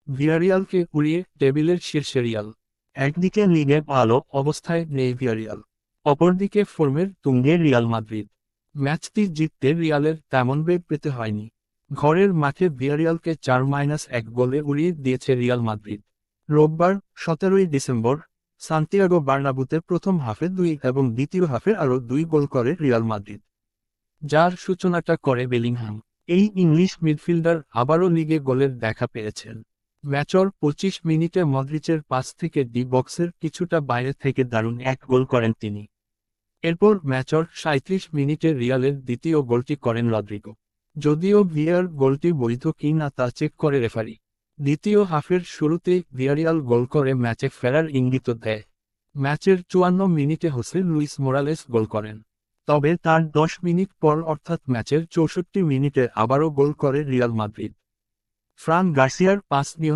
ভিয়ারিয়ালকে উড়িয়ে টেবিলের শীর্ষে রিয়াল। একদিকে লিগে ভালো অবস্থায় নেই ভিয়ারিয়াল, অপরদিকে ফর্মের তুঙ্গে রিয়াল মাদ্রিদ। ম্যাচটি জিততে রিয়ালের তেমন বেগ পেতে হয়নি। ঘরের মাঠে ভিয়ারিয়ালকে 4-1 গোলে উড়িয়ে দিয়েছে রিয়াল মাদ্রিদ। রোববার 17ই ডিসেম্বর সান্তিয়াগো বার্নাব্যুতে প্রথম হাফে 2 এবং দ্বিতীয় হাফে আরও 2 গোল করে রিয়াল মাদ্রিদ, যার সূচনাটা করে বেলিংহাম। এই ইংলিশ মিডফিল্ডার আবারও লিগে গোলের দেখা পেয়েছেন। ম্যাচর 25 মিনিটে মদ্রিচের পাস থেকে ডি বক্সের কিছুটা বাইরে থেকে দারুণ এক গোল করেন তিনি। এরপর ম্যাচর 37 মিনিটে রিয়ালের দ্বিতীয় গোলটি করেন রদ্রিগো। যদিও ভিআর গোলটি বৈধ কি না তা চেক করে রেফারি। দ্বিতীয় হাফের শুরুতেই ভিয়ারিয়াল গোল করে ম্যাচে ফেরার ইঙ্গিত দেয়। ম্যাচের 54 মিনিটে হোসে লুইস মোরালেস গোল করেন। তবে তার 10 মিনিট পর অর্থাৎ ম্যাচের 64 মিনিটে আবারও গোল করে রিয়াল মাদ্রিদ। ফ্রান গার্সিয়ার পাস